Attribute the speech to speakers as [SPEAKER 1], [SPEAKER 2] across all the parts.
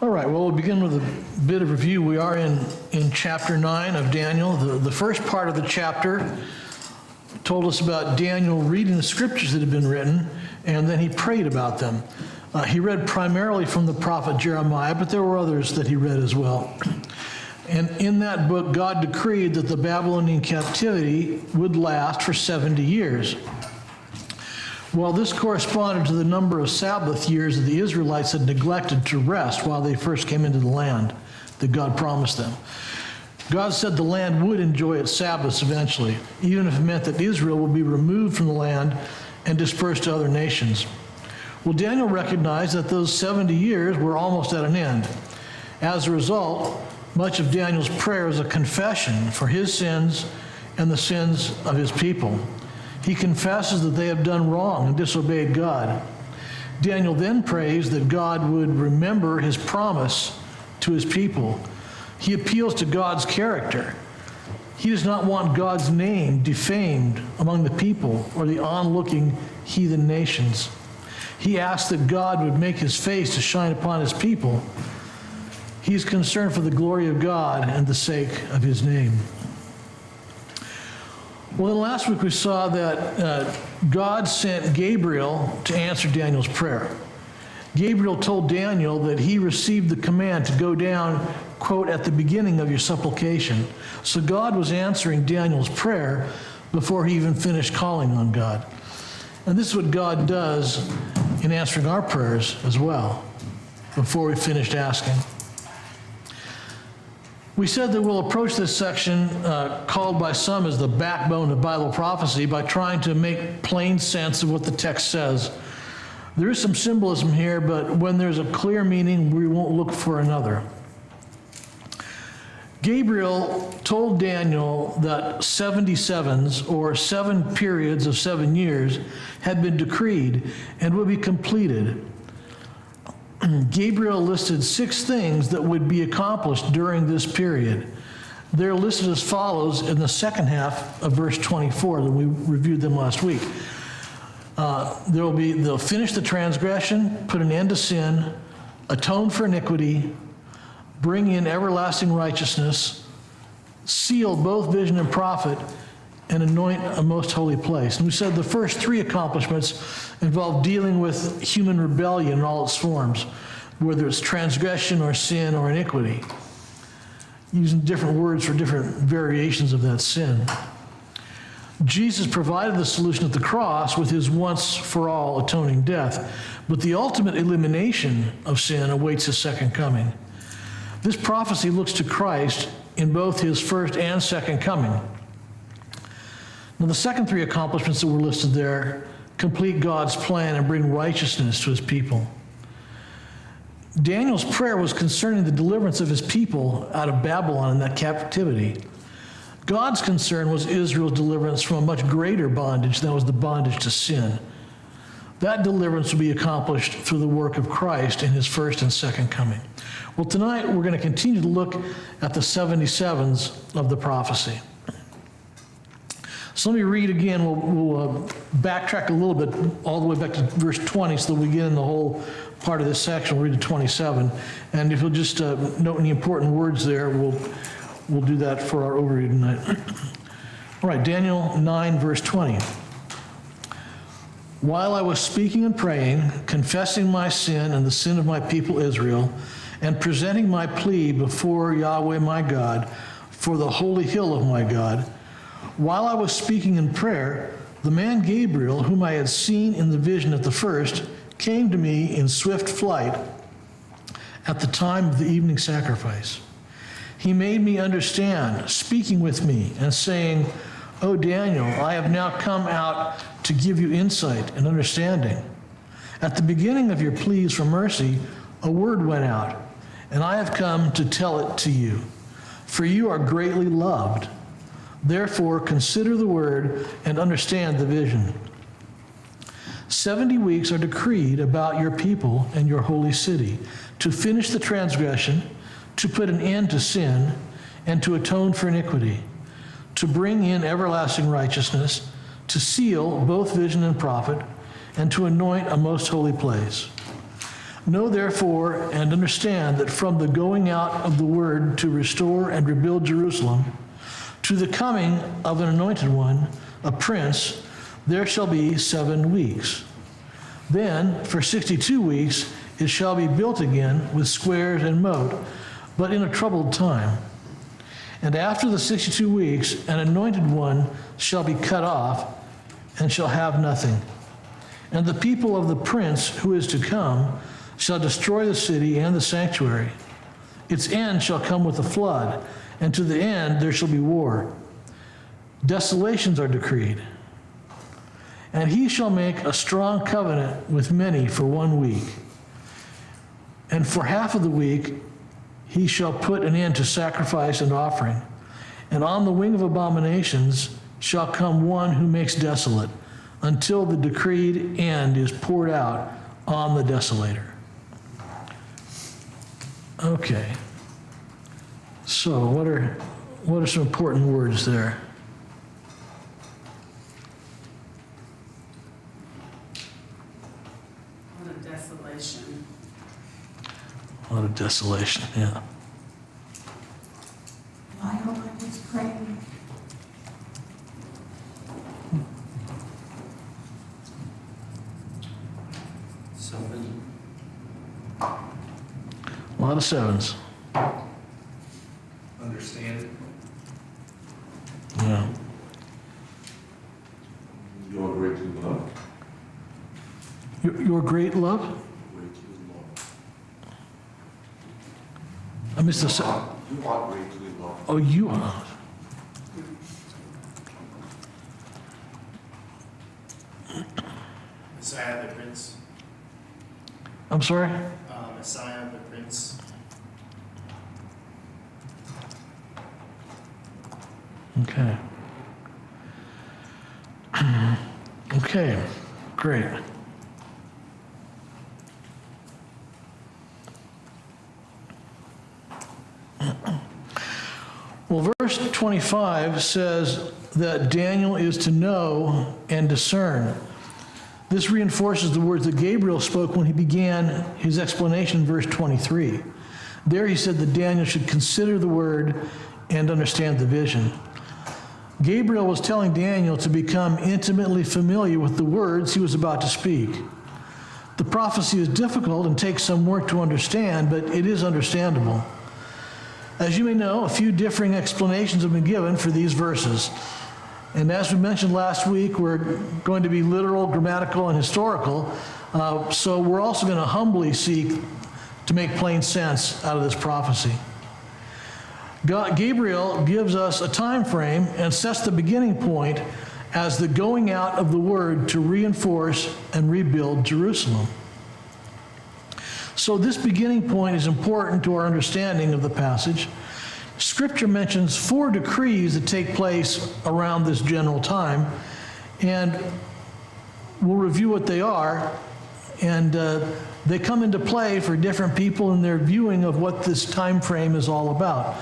[SPEAKER 1] All right, well, we'll begin with a bit of review. We are in chapter 9 of Daniel. The first part of the chapter told us about Daniel reading the scriptures that had been written, and then he prayed about them. He read primarily from the prophet Jeremiah, but there were others that he read as well. And in that book, God decreed that the Babylonian captivity would last for 70 years. Well, this corresponded to the number of Sabbath years that the Israelites had neglected to rest while they first came into the land that God promised them. God said the land would enjoy its Sabbaths eventually, even if it meant that Israel would be removed from the land and dispersed to other nations. Well, Daniel recognized that those 70 years were almost at an end. As a result, much of Daniel's prayer is a confession for his sins and the sins of his people. He confesses that they have done wrong and disobeyed God. Daniel then prays that God would remember his promise to his people. He appeals to God's character. He does not want God's name defamed among the people or the onlooking heathen nations. He asks that God would make his face to shine upon his people. He is concerned for the glory of God and the sake of his name. Well, then last week we saw that God sent Gabriel to answer Daniel's prayer. Gabriel told Daniel that he received the command to go down, quote, at the beginning of your supplication. So God was answering Daniel's prayer before he even finished calling on God. And this is what God does in answering our prayers as well, before we finished asking. We said that we'll approach this section, called by some as the backbone of Bible prophecy, by trying to make plain sense of what the text says. There is some symbolism here, but when there's a clear meaning, we won't look for another. Gabriel told Daniel that 77s, or 7 periods of 7 years, had been decreed and would be completed. Gabriel listed 6 things that would be accomplished during this period. They're listed as follows in the second half of verse 24 that we reviewed them last week. They'll finish the transgression, put an end to sin, atone for iniquity, bring in everlasting righteousness, seal both vision and prophet, and anoint a most holy place. And we said the first 3 accomplishments involve dealing with human rebellion in all its forms, whether it's transgression or sin or iniquity, using different words for different variations of that sin. Jesus provided the solution at the cross with his once-for-all atoning death, but the ultimate elimination of sin awaits his second coming. This prophecy looks to Christ in both his first and second coming. Now, the second 3 accomplishments that were listed there complete God's plan and bring righteousness to his people. Daniel's prayer was concerning the deliverance of his people out of Babylon in that captivity. God's concern was Israel's deliverance from a much greater bondage than was the bondage to sin. That deliverance will be accomplished through the work of Christ in his first and second coming. Well, tonight we're going to continue to look at the 77s of the prophecy. So let me read again. We'll backtrack a little bit all the way back to verse 20 so that we get in the whole part of this section. We'll read to 27. And if you'll just note any important words there, we'll do that for our overview tonight. All right, Daniel 9, verse 20. While I was speaking and praying, confessing my sin and the sin of my people Israel, and presenting my plea before Yahweh my God for the holy hill of my God, while I was speaking in prayer, the man Gabriel, whom I had seen in the vision at the first, came to me in swift flight at the time of the evening sacrifice. He made me understand, speaking with me and saying, O Daniel, I have now come out to give you insight and understanding. At the beginning of your pleas for mercy, a word went out, and I have come to tell it to you. For you are greatly loved. Therefore, consider the word and understand the vision. 70 weeks are decreed about your people and your holy city, to finish the transgression, to put an end to sin, and to atone for iniquity, to bring in everlasting righteousness, to seal both vision and prophet, and to anoint a most holy place. Know therefore and understand that from the going out of the word to restore and rebuild Jerusalem, to the coming of an anointed one, a prince, there shall be 7 weeks. Then for 62 weeks it shall be built again with squares and moat, but in a troubled time. And after the 62 weeks, an anointed one shall be cut off and shall have nothing. And the people of the prince who is to come shall destroy the city and the sanctuary. Its end shall come with a flood, and to the end there shall be war. Desolations are decreed. And he shall make a strong covenant with many for 1 week. And for half of the week he shall put an end to sacrifice and offering. And on the wing of abominations shall come one who makes desolate, until the decreed end is poured out on the desolator. Okay. So what are some important words there?
[SPEAKER 2] What a desolation.
[SPEAKER 1] A lot of desolation, yeah.
[SPEAKER 3] Lionel, I was praying.
[SPEAKER 4] Something.
[SPEAKER 1] A lot of 7s.
[SPEAKER 4] Understand.
[SPEAKER 1] Yeah.
[SPEAKER 5] Your great love.
[SPEAKER 1] Your great love?
[SPEAKER 5] Great love.
[SPEAKER 1] I missed the
[SPEAKER 5] You are greatly loved.
[SPEAKER 1] Oh, you are.
[SPEAKER 4] Messiah the Prince.
[SPEAKER 1] I'm sorry?
[SPEAKER 4] Messiah the Prince.
[SPEAKER 1] Okay. Okay, great. Well, verse 25 says that Daniel is to know and discern. This reinforces the words that Gabriel spoke when he began his explanation in verse 23. There he said that Daniel should consider the word and understand the vision. Gabriel was telling Daniel to become intimately familiar with the words he was about to speak. The prophecy is difficult and takes some work to understand, but it is understandable. As you may know, a few differing explanations have been given for these verses. And as we mentioned last week, we're going to be literal, grammatical, and historical. So we're also going to humbly seek to make plain sense out of this prophecy. Gabriel gives us a time frame and sets the beginning point as the going out of the word to reinforce and rebuild Jerusalem. So this beginning point is important to our understanding of the passage. Scripture mentions 4 decrees that take place around this general time, and we'll review what they are, and they come into play for different people in their viewing of what this time frame is all about.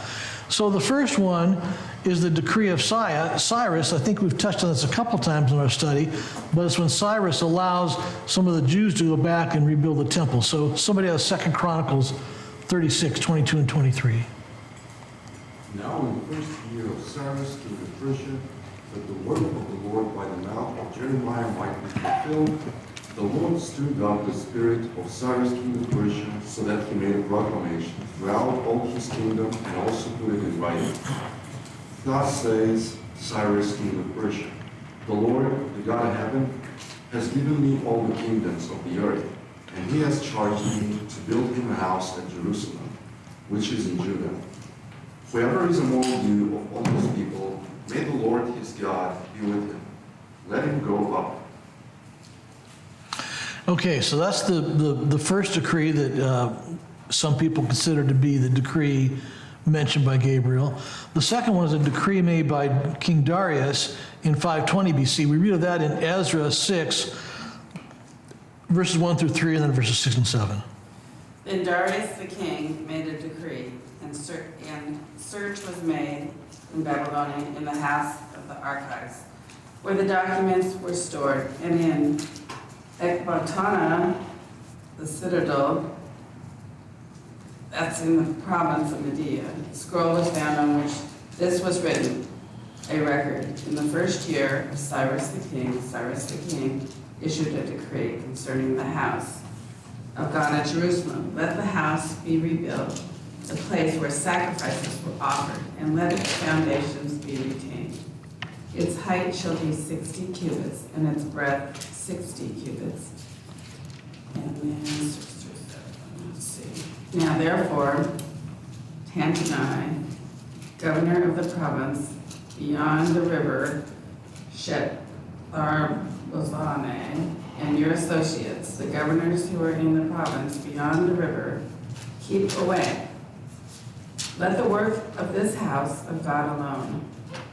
[SPEAKER 1] So the first one is the decree of Cyrus. I think we've touched on this a couple times in our study, but it's when Cyrus allows some of the Jews to go back and rebuild the temple. So somebody has 2 Chronicles 36, 22 and 23.
[SPEAKER 5] Now in the first year of Cyrus king of Persia, that the word of the Lord by the mouth of Jeremiah might be fulfilled, the Lord stirred up the spirit of Cyrus king of Persia, so that he made a proclamation throughout all his kingdom and also put it in writing. Thus says Cyrus king of Persia, the Lord, the God of heaven, has given me all the kingdoms of the earth, and he has charged me to build him a house at Jerusalem, which is in Judah. Whoever is among you of all these people, may the Lord his God be with him. Let him go up.
[SPEAKER 1] Okay, so that's the first decree that some people consider to be the decree mentioned by Gabriel. The second one is a decree made by King Darius in 520 BC. We read of that in Ezra 6, verses 1 through 3, and then verses 6 and 7.
[SPEAKER 2] Then Darius the king made a decree, and search was made in Babylonia in the house of the archives, where the documents were stored, and in Ecbatana, the citadel, that's in the province of Media. The scroll was found on which this was written, a record. In the first year of Cyrus the king issued a decree concerning the house of God at Jerusalem. Let the house be rebuilt, the place where sacrifices were offered, and let its foundations be retained. Its height shall be 60 cubits, and its breadth 60 cubits. And then, let's see. Now therefore, Hanani, governor of the province beyond the river, Shethar-Bozane, and your associates, the governors who are in the province beyond the river, keep away. Let the work of this house of God alone.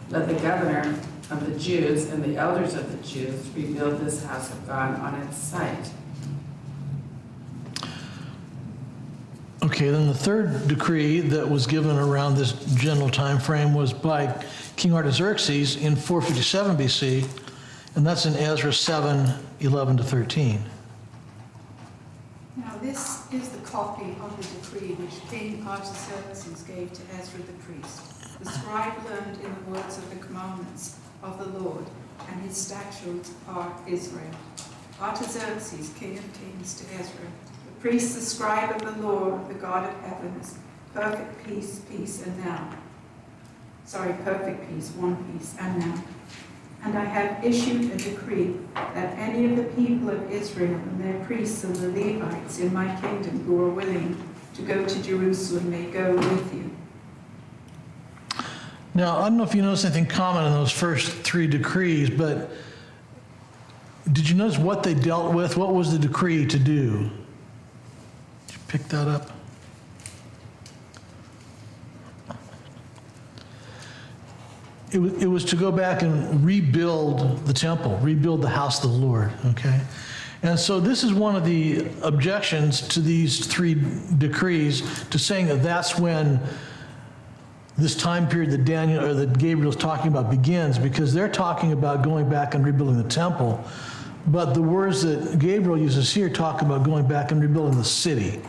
[SPEAKER 2] Let the governor of the Jews and the elders of the Jews rebuild this house of God on its site.
[SPEAKER 1] Okay, then the third decree that was given around this general time frame was by King Artaxerxes in 457 BC, and that's in Ezra 7:11-13.
[SPEAKER 3] Now this is the copy of the decree which King Artaxerxes gave to Ezra the priest. The scribe learned in the words of the commandments of the Lord, and his statutes are Israel. Artaxerxes, king of kings, to Ezra, the priest, the scribe of the law of the God of heaven, is perfect peace, perfect peace, one peace, and now. And I have issued a decree that any of the people of Israel and their priests and the Levites in my kingdom who are willing to go to Jerusalem may go with you.
[SPEAKER 1] Now, I don't know if you noticed anything common in those first three decrees, but did you notice what they dealt with? What was the decree to do? Did you pick that up? It was to go back and rebuild the temple, rebuild the house of the Lord, okay? And so this is one of the objections to these three decrees, to saying that that's when this time period that Daniel or that Gabriel is talking about begins, because they're talking about going back and rebuilding the temple. But the words that Gabriel uses here talk about going back and rebuilding the city.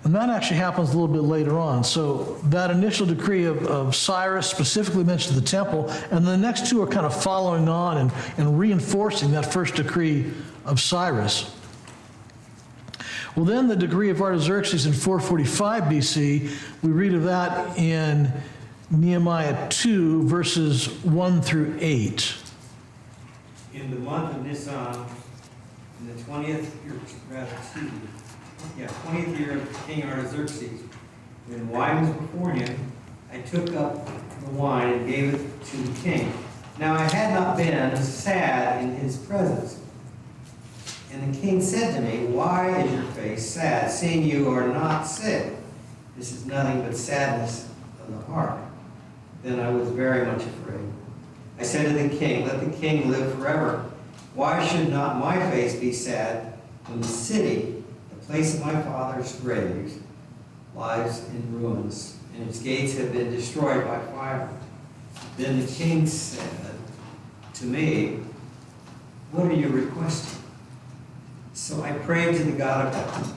[SPEAKER 1] And that actually happens a little bit later on. So that initial decree of Cyrus specifically mentions the temple, and the next two are kind of following on and reinforcing that first decree of Cyrus. Well, then the decree of Artaxerxes in 445 BC, we read of that in Nehemiah 2, verses 1-8.
[SPEAKER 6] In the month of Nisan, in the 20th year, 20th year of King Artaxerxes, when wine was before him, I took up the wine and gave it to the king. Now I had not been sad in his presence. And the king said to me, "Why is your face sad, seeing you are not sick? This is nothing but sadness of the heart." Then I was very much afraid. I said to the king, "Let the king live forever. Why should not my face be sad when the city, the place of my father's graves, lies in ruins, and its gates have been destroyed by fire?" Then the king said to me, "What are you requesting?" So I prayed to the God of heaven,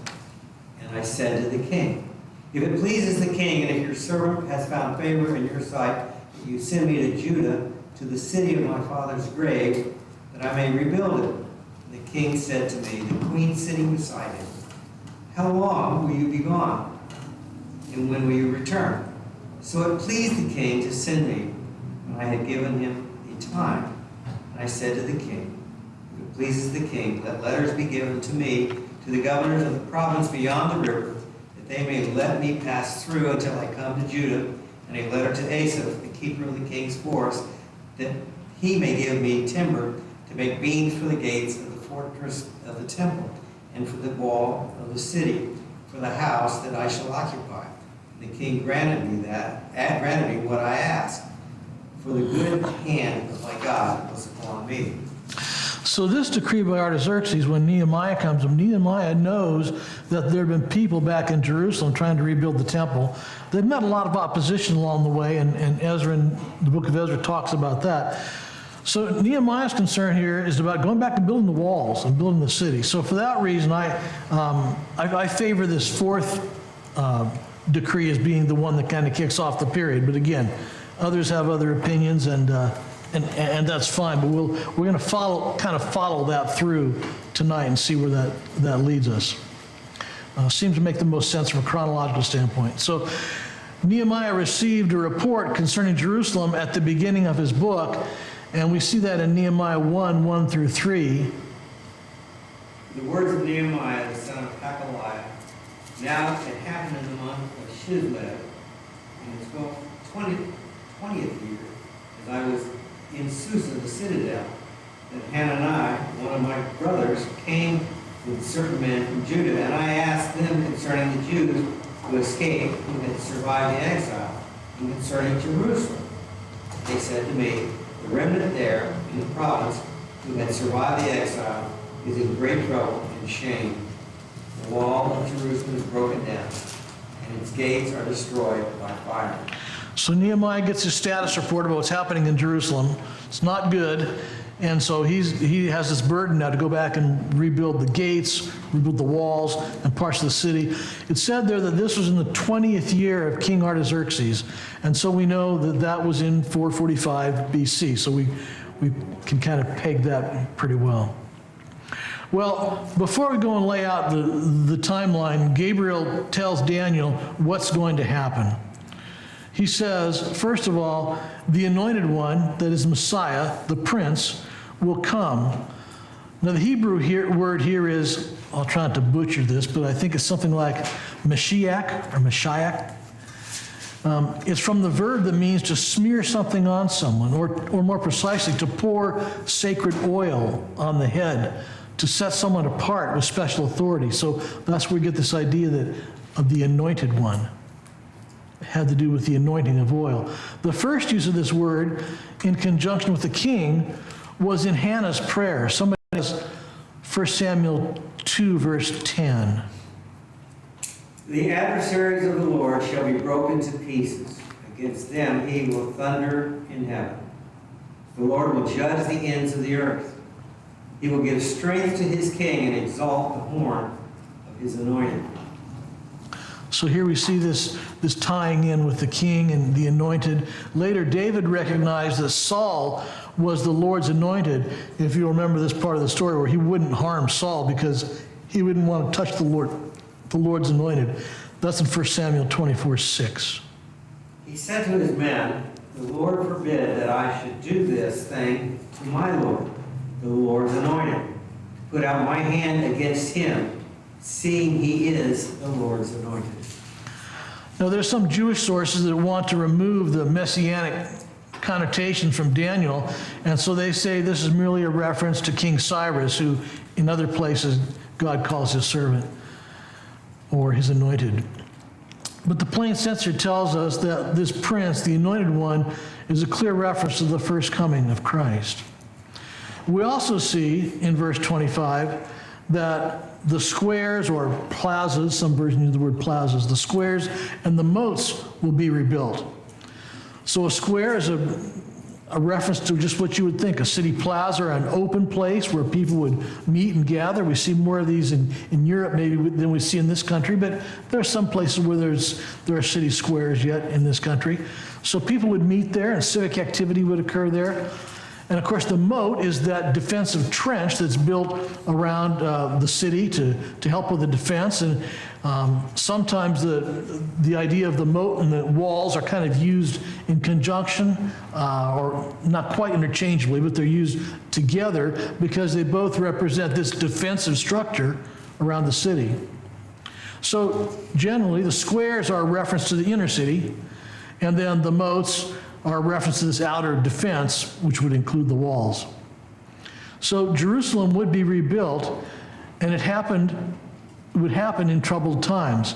[SPEAKER 6] and I said to the king, "If it pleases the king, and if your servant has found favor in your sight, that you send me to Judah, to the city of my father's grave, that I may rebuild it." And the king said to me, the queen sitting beside him, "How long will you be gone? And when will you return?" So it pleased the king to send me when I had given him a time. And I said to the king, "If it pleases the king, let letters be given to me, to the governors of the province beyond the river, that they may let me pass through until I come to Judah, and a letter to Asaph, the keeper of the king's forest, that he may give me timber to make beams for the gates of the fortress of the temple, and for the wall of the city, for the house that I shall occupy." And the king granted me what I asked, for the good hand of my God was upon me.
[SPEAKER 1] So this decree by Artaxerxes, when Nehemiah comes, Nehemiah knows that there have been people back in Jerusalem trying to rebuild the temple. They've met a lot of opposition along the way, and Ezra, in the book of Ezra, talks about that. So Nehemiah's concern here is about going back and building the walls and building the city. So for that reason, I favor this fourth decree as being the one that kind of kicks off the period. But again, others have other opinions, and that's fine. But we're going to follow that through tonight and see where that leads us. Seems to make the most sense from a chronological standpoint. So Nehemiah received a report concerning Jerusalem at the beginning of his book, and we see that in Nehemiah 1 through 3.
[SPEAKER 6] The words of Nehemiah, the son of Hakaliah. Now it happened in the month of Shisleh, in the 20th year, as I was in Susa, the citadel, that Hananiah, one of my brothers, came with certain men from Judah, and I asked them concerning the Jews who escaped, who had survived the exile, and concerning Jerusalem. They said to me, the remnant there in the province who had survived the exile is in great trouble and shame. The wall of Jerusalem is broken down, and its gates are destroyed by fire.
[SPEAKER 1] So Nehemiah gets his status report about what's happening in Jerusalem. It's not good. And so he has this burden now to go back and rebuild the gates, rebuild the walls, and parts of the city. It said there that this was in the 20th year of King Artaxerxes. And so we know that that was in 445 BC. So we can kind of peg that pretty well. Well, before we go and lay out the timeline, Gabriel tells Daniel what's going to happen. He says, first of all, the anointed one, that is Messiah, the prince, will come. Now, the Hebrew word here is, I'll try not to butcher this, but I think it's something like Mashiach or Mashiach. It's from the verb that means to smear something on someone, or more precisely, to pour sacred oil on the head, to set someone apart with special authority. So that's where we get this idea of the anointed one. It had to do with the anointing of oil. The first use of this word in conjunction with the king was in Hannah's prayer. Somebody has 1 Samuel 2, verse 10.
[SPEAKER 6] The adversaries of the Lord shall be broken to pieces. Against them he will thunder in heaven. The Lord will judge the ends of the earth. He will give strength to his king and exalt the horn of his anointed.
[SPEAKER 1] So here we see this tying in with the king and the anointed. Later, David recognized that Saul was the Lord's anointed, if you remember this part of the story, where he wouldn't harm Saul because he wouldn't want to touch the Lord's anointed. That's in 1 Samuel 24:6.
[SPEAKER 6] He said to his men, the Lord forbid that I should do this thing to my Lord, the Lord's anointed, to put out my hand against him, seeing he is the Lord's anointed.
[SPEAKER 1] Now, there's some Jewish sources that want to remove the messianic connotations from Daniel, and so they say this is merely a reference to King Cyrus, who in other places God calls his servant or his anointed. But the plain sense here tells us that this prince, the anointed one, is a clear reference to the first coming of Christ. We also see in verse 25 that the squares or plazas, some versions use the word plazas, the squares and the moats will be rebuilt. So a square is a reference to just what you would think, a city plaza, or an open place where people would meet and gather. We see more of these in Europe maybe than we see in this country, but there are some places where there are city squares yet in this country. So people would meet there and civic activity would occur there. And of course, the moat is that defensive trench that's built around the city to help with the defense. And sometimes the idea of the moat and the walls are kind of used in conjunction, or not quite interchangeably, but they're used together because they both represent this defensive structure around the city. So generally, the squares are a reference to the inner city, and then the moats are a reference to this outer defense, which would include the walls. So Jerusalem would be rebuilt, and it would happen in troubled times.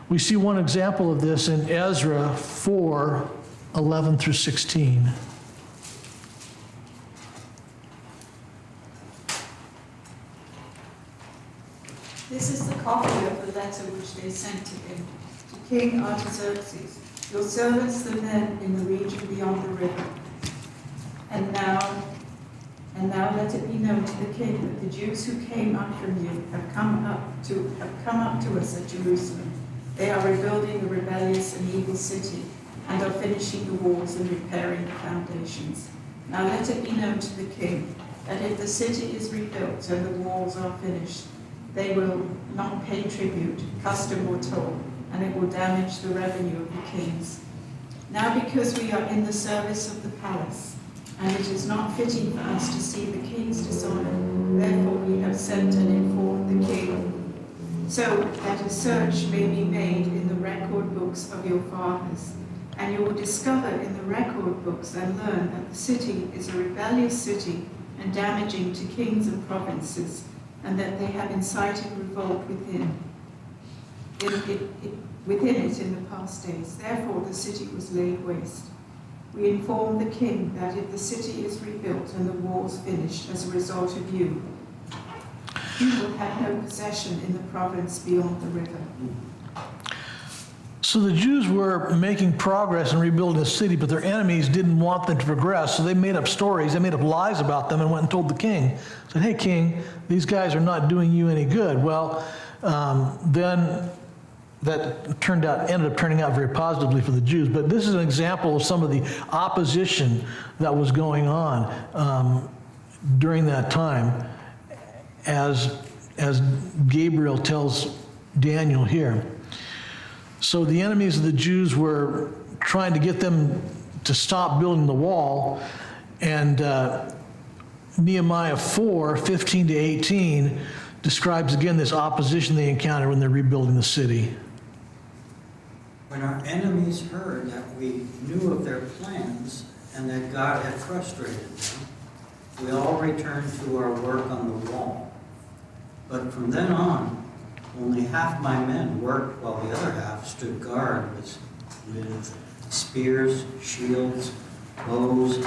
[SPEAKER 1] We see one example of this in Ezra 4:11 through 16.
[SPEAKER 3] This is the copy of the letter which they sent to him, to King Artaxerxes, your servants, the men in the region beyond the river. And now let it be known to the king that the Jews who came up from you have come up to us at Jerusalem. They are rebuilding the rebellious and evil city, and are finishing the walls and repairing the foundations. Now let it be known to the king that if the city is rebuilt and the walls are finished, they will not pay tribute, custom or toll, and it will damage the revenue of the kings. Now because we are in the service of the palace, and it is not fitting for us to see the king's dishonor, therefore we have sent and informed the king, so that a search may be made in the record books of your fathers. And you will discover in the record books and learn that the city is a rebellious city and damaging to kings and provinces, and that they have incited revolt within it in the past days. Therefore the city was laid waste. We inform the king that if the city is rebuilt and the walls finished as a result of you, you will have no possession in the province beyond the river.
[SPEAKER 1] So the Jews were making progress in rebuilding the city, but their enemies didn't want them to progress, so they made up stories, they made up lies about them and went and told the king. Said, hey king, these guys are not doing you any good. Well, then that ended up turning out very positively for the Jews. But this is an example of some of the opposition that was going on during that time, as Gabriel tells Daniel here. So the enemies of the Jews were trying to get them to stop building the wall, and Nehemiah 4:15 to 18 describes again this opposition they encounter when they're rebuilding the city.
[SPEAKER 7] When our enemies heard that we knew of their plans and that God had frustrated them, we all returned to our work on the wall. But from then on, only half my men worked while the other half stood guard with spears, shields, bows,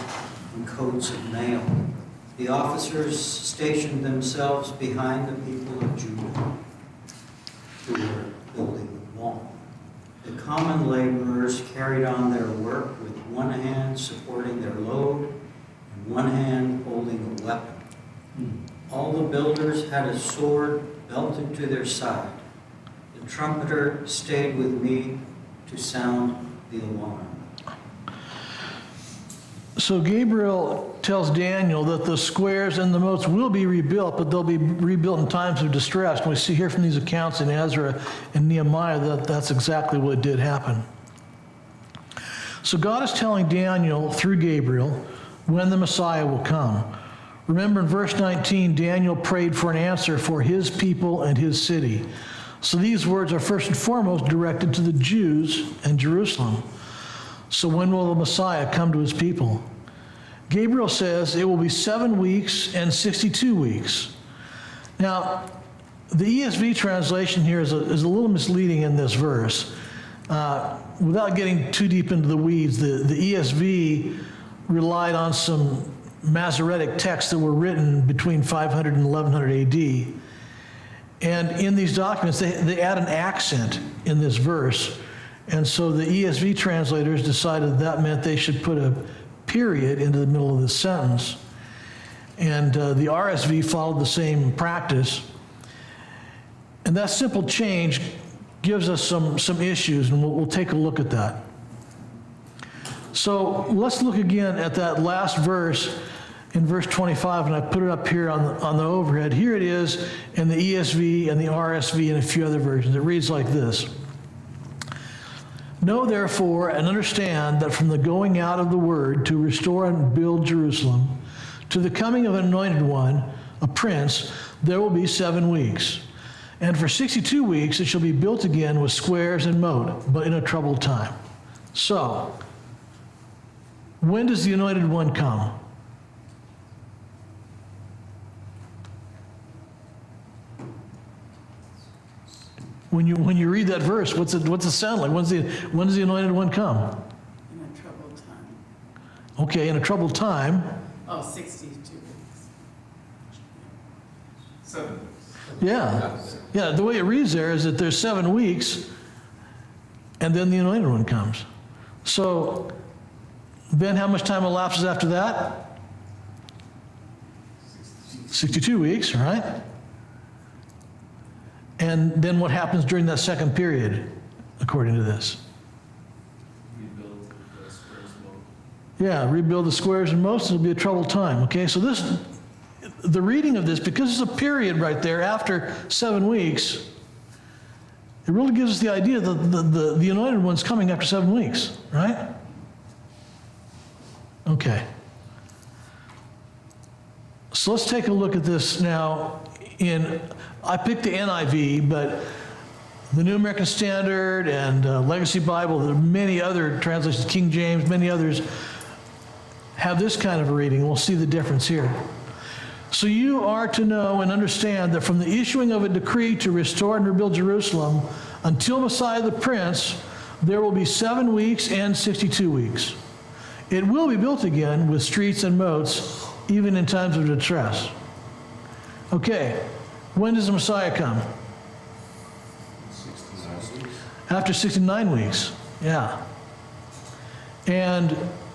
[SPEAKER 7] and coats of mail. The officers stationed themselves behind the people of Judah who were building the wall. The common laborers carried on their work with one hand supporting their load and one hand holding a weapon. All the builders had a sword belted to their side. The trumpeter stayed with me to sound the alarm.
[SPEAKER 1] So Gabriel tells Daniel that the squares and the moats will be rebuilt, but they'll be rebuilt in times of distress. And we see here from these accounts in Ezra and Nehemiah that that's exactly what did happen. So God is telling Daniel through Gabriel when the Messiah will come. Remember in verse 19, Daniel prayed for an answer for his people and his city. So these words are first and foremost directed to the Jews and Jerusalem. So when will the Messiah come to his people? Gabriel says it will be 7 weeks and 62 weeks. Now, the ESV translation here is a little misleading in this verse. Without getting too deep into the weeds, the ESV relied on some Masoretic texts that were written between 500 and 1100 AD. And in these documents, they add an accent in this verse. And so the ESV translators decided that meant they should put a period into the middle of the sentence. And the RSV followed the same practice. And that simple change gives us some issues, and we'll take a look at that. So let's look again at that last verse in verse 25, and I put it up here on the overhead. Here it is in the ESV and the RSV and a few other versions. It reads like this. Know therefore and understand that from the going out of the word to restore and build Jerusalem to the coming of an anointed one, a prince, there will be 7 weeks. And for 62 weeks it shall be built again with squares and moat, but in a troubled time. So, when does the anointed one come? When you read that verse, what's it sound like? When does the anointed one come?
[SPEAKER 2] In a troubled time.
[SPEAKER 1] Okay, in a troubled time.
[SPEAKER 2] Oh, 62 weeks.
[SPEAKER 4] So,
[SPEAKER 1] Yeah. Yeah, the way it reads there is that there's 7 weeks, and then the anointed one comes. So then how much time elapses after that? 62 weeks, right? And then what happens during that second period? according to this.
[SPEAKER 4] Rebuild the squares moat.
[SPEAKER 1] Yeah, rebuild the squares and moats, it'll be a troubled time, okay? So the reading of this, because it's a period right there after 7 weeks, it really gives us the idea that the anointed one's coming after 7 weeks, right? Okay. So let's take a look at this now I picked the NIV, but the New American Standard and Legacy Bible, there are many other translations, King James, many others, have this kind of a reading. We'll see the difference here. So you are to know and understand that from the issuing of a decree to restore and rebuild Jerusalem until Messiah the Prince, there will be 7 weeks and 62 weeks. It will be built again with streets and moats, even in times of distress. Okay, when does the Messiah come?
[SPEAKER 5] 69 weeks.
[SPEAKER 1] After 69 weeks, yeah. And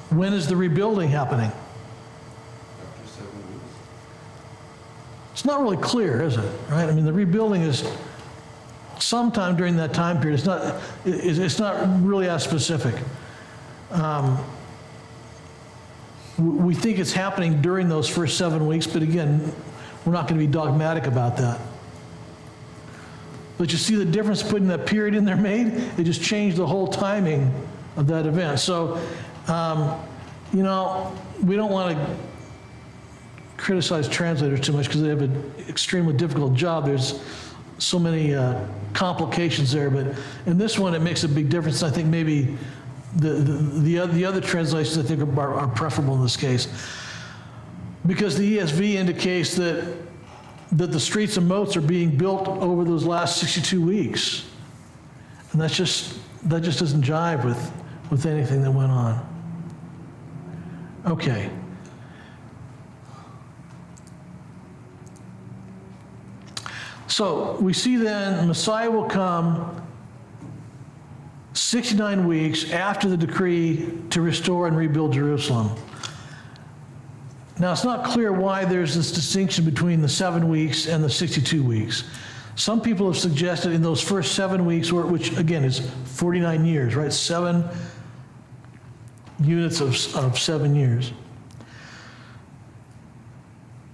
[SPEAKER 1] when is the rebuilding happening?
[SPEAKER 5] After 7 weeks.
[SPEAKER 1] It's not really clear, is it? Right? I mean, the rebuilding is sometime during that time period. It's not really as specific. We think it's happening during those first 7 weeks, but again, we're not going to be dogmatic about that. But you see the difference putting that period in there made? It just changed the whole timing of that event. So, we don't want to criticize translators too much because they have an extremely difficult job. There's so many complications there, but in this one, it makes a big difference. I think maybe the other translations I think are preferable in this case, because the ESV indicates that the streets and moats are being built over those last 62 weeks, and that just doesn't jive with anything that went on. Okay. So we see then Messiah will come 69 weeks after the decree to restore and rebuild Jerusalem. Now, it's not clear why there's this distinction between the 7 weeks and the 62 weeks. Some people have suggested in those first 7 weeks, which again is 49 years, right? 7 units of 7 years.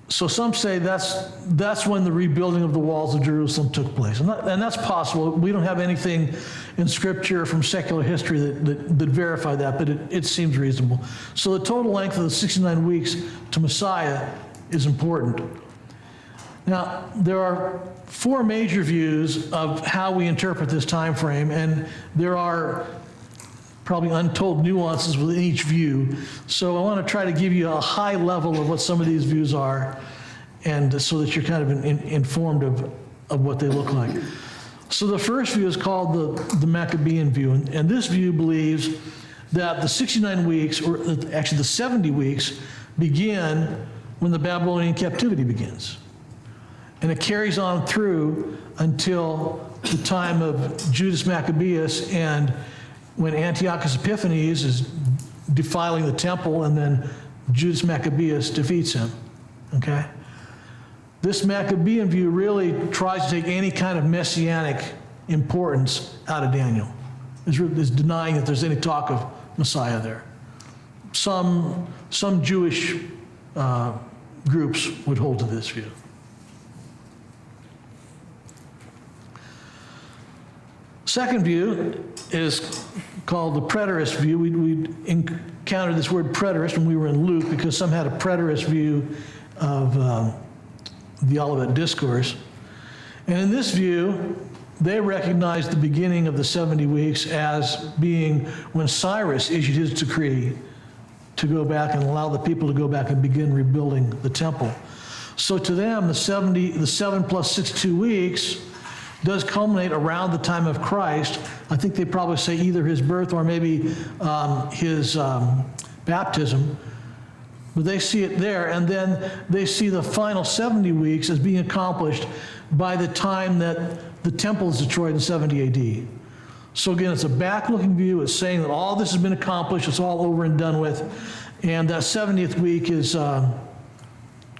[SPEAKER 1] So some say that's when the rebuilding of the walls of Jerusalem took place. And that's possible. We don't have anything in Scripture from secular history that verify that, but it seems reasonable. So the total length of the 69 weeks to Messiah is important. Now, there are 4 major views of how we interpret this time frame, and there are probably untold nuances within each view. So I want to try to give you a high level of what some of these views are, and so that you're kind of informed of what they look like. So the first view is called the Maccabean view, and this view believes that the 69 weeks, or actually the 70 weeks, begin when the Babylonian captivity begins. And it carries on through until the time of Judas Maccabeus, and when Antiochus Epiphanes is defiling the temple, and then Judas Maccabeus defeats him, okay? This Maccabean view really tries to take any kind of messianic importance out of Daniel. Is denying that there's any talk of Messiah there. Some Jewish groups would hold to this view. Second view is called the preterist view. We encountered this word preterist when we were in Luke, because some had a preterist view of the Olivet Discourse. And in this view, they recognized the beginning of the 70 weeks as being when Cyrus issued his decree to go back and allow the people to go back and begin rebuilding the temple. So to them, the 7 plus 62 weeks does culminate around the time of Christ. I think they probably say either his birth or maybe his baptism, but they see it there, and then they see the final 70 weeks as being accomplished by the time that the temple is destroyed in 70 AD. So again, it's a back-looking view. It's saying that all this has been accomplished, it's all over and done with, and that 70th week is a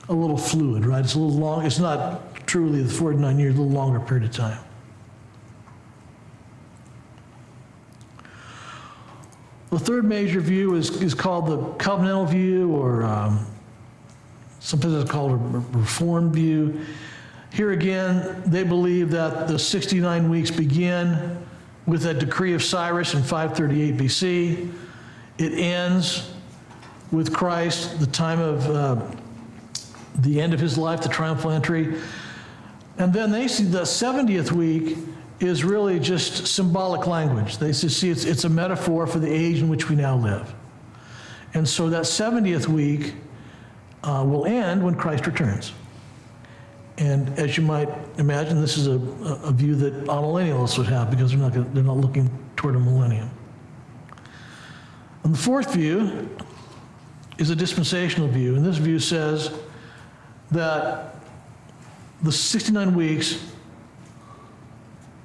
[SPEAKER 1] little fluid, right? It's a little long. It's not truly the 49 years, a little longer period of time. The third major view is called the covenantal view, or sometimes it's called a reformed view. Here again, they believe that the 69 weeks begin with a decree of Cyrus in 538 BC. It ends with Christ, the time of the end of his life, the triumphal entry. And then they see the 70th week is really just symbolic language. They see it's a metaphor for the age in which we now live. And so that 70th week will end when Christ returns. And as you might imagine, this is a view that amillennialists would have, because they're not looking toward a millennium. And the fourth view is a dispensational view. And this view says that the 69 weeks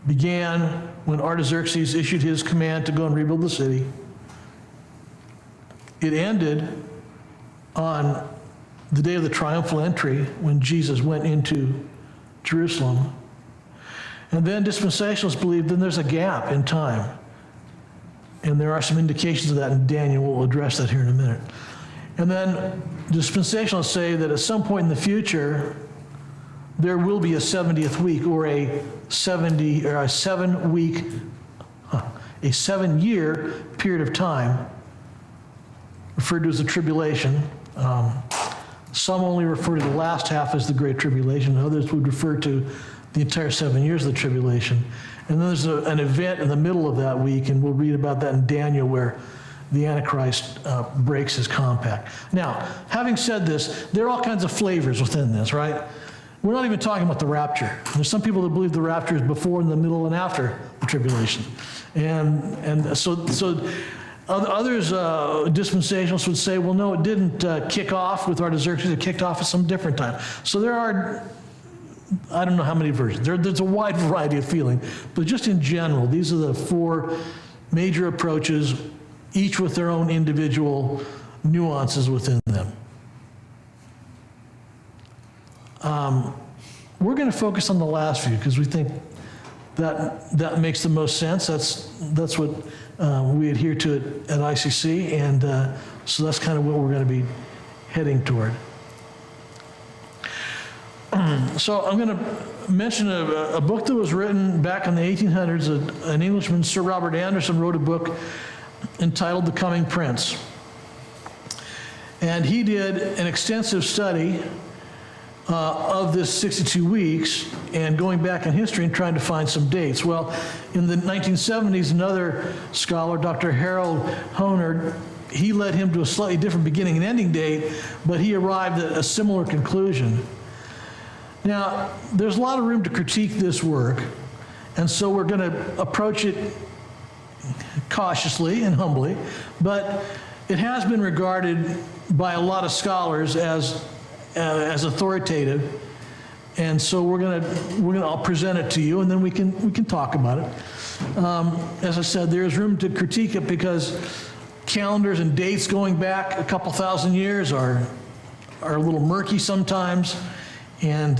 [SPEAKER 1] began when Artaxerxes issued his command to go and rebuild the city. It ended on the day of the triumphal entry, when Jesus went into Jerusalem. And then dispensationalists believe then there's a gap in time. And there are some indications of that in Daniel. We'll address that here in a minute. And then dispensationalists say that at some point in the future, there will be a 70th week, or a 7-year period of time, referred to as the tribulation. Some only refer to the last half as the Great Tribulation. Others would refer to the entire 7 years of the tribulation. And then there's an event in the middle of that week, and we'll read about that in Daniel, where the Antichrist breaks his compact. Now, having said this, there are all kinds of flavors within this, right? We're not even talking about the rapture. There's some people that believe the rapture is before, in the middle, and after the tribulation. And so others, dispensationalists, would say, well, no, it didn't kick off with Artaxerxes. It kicked off at some different time. So there are, I don't know how many versions. There's a wide variety of feeling. But just in general, these are the four major approaches, each with their own individual nuances within them. We're going to focus on the last view, because we think that makes the most sense. That's what we adhere to at ICC, and so that's kind of what we're going to be heading toward. So I'm going to mention a book that was written back in the 1800s. An Englishman, Sir Robert Anderson, wrote a book entitled The Coming Prince. And he did an extensive study of this 62 weeks, and going back in history and trying to find some dates. Well, in the 1970s, another scholar, Dr. Harold Honard, he led him to a slightly different beginning and ending date, but he arrived at a similar conclusion. Now, there's a lot of room to critique this work, and so we're going to approach it cautiously and humbly, but it has been regarded by a lot of scholars as authoritative, and so I'll present it to you, and then we can talk about it. As I said, there is room to critique it, because calendars and dates going back a couple thousand years are a little murky sometimes, and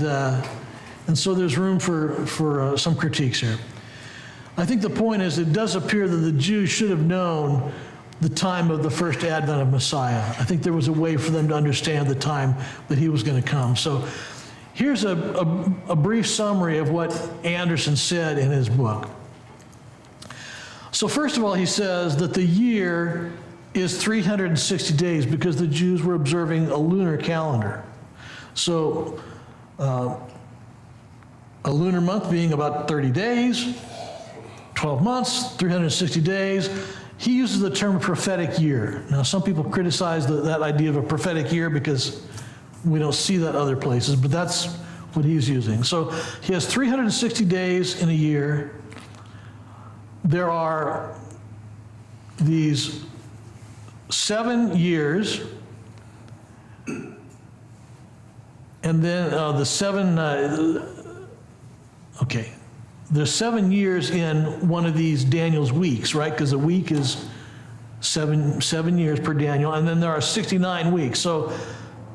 [SPEAKER 1] so there's room for some critiques here. I think the point is, it does appear that the Jews should have known the time of the first advent of Messiah. I think there was a way for them to understand the time that he was going to come. So here's a brief summary of what Anderson said in his book. So first of all, he says that the year is 360 days, because the Jews were observing a lunar calendar. So a lunar month being about 30 days, 12 months, 360 days. He uses the term prophetic year. Now, some people criticize that idea of a prophetic year, because we don't see that other places, but that's what he's using. So he has 360 days in a year. There are these 7 years, and then there's 7 years in one of these Daniel's weeks, right? Because a week is seven years per Daniel, and then there are 69 weeks. So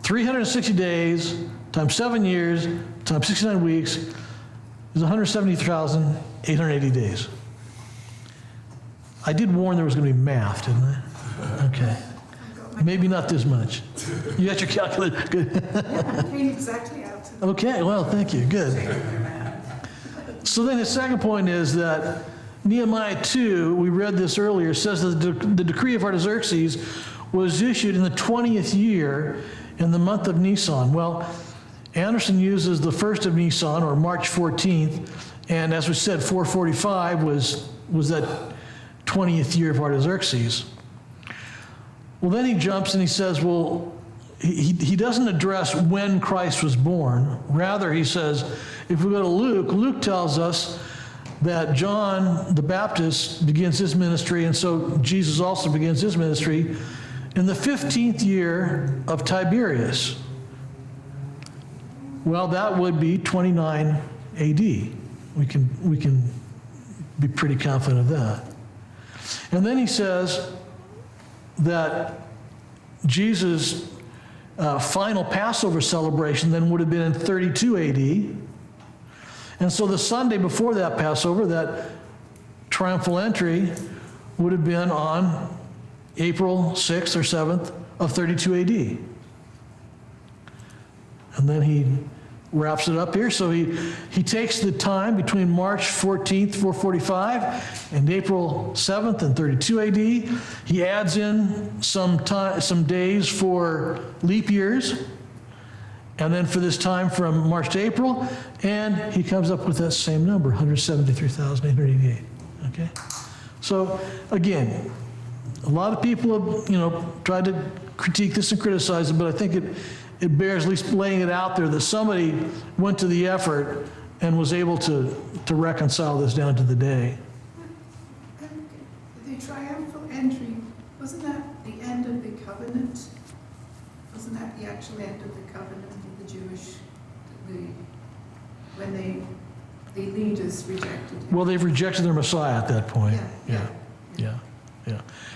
[SPEAKER 1] 360 days times 7 years times 69 weeks is 170,880 days. I did warn there was going to be math, didn't I? Okay.
[SPEAKER 3] I've got my-
[SPEAKER 1] Maybe not this much. You got your calculator? Good.
[SPEAKER 3] Yeah, it came exactly out to the
[SPEAKER 1] Okay, well, thank you, good. So then his second point is that Nehemiah 2, we read this earlier, says that the decree of Artaxerxes was issued in the 20th year in the month of Nisan. Well, Anderson uses the 1st of Nisan, or March 14th, and as we said, 445 was that 20th year of Artaxerxes. Well, then he jumps and he says, well, he doesn't address when Christ was born. Rather, he says, if we go to Luke, Luke tells us that John the Baptist begins his ministry, and so Jesus also begins his ministry in the 15th year of Tiberius. Well, that would be 29 AD. We can be pretty confident of that. And then he says that Jesus' final Passover celebration then would have been in 32 AD. And so the Sunday before that Passover, that triumphal entry, would have been on April 6th or 7th of 32 AD. And then he wraps it up here. So he takes the time between March 14th, 445, and April 7th and 32 AD. He adds in some days for leap years, and then for this time from March to April, and he comes up with that same number, 173,888. Okay? So again, a lot of people have, tried to critique this and criticize it, but I think it bears at least laying it out there that somebody went to the effort and was able to reconcile this down to the day.
[SPEAKER 3] The triumphal entry, wasn't that the end of the covenant? Wasn't that the actual end of the covenant of the Jewish, when the leaders rejected him?
[SPEAKER 1] Well, they've rejected their Messiah at that point.
[SPEAKER 3] Yeah.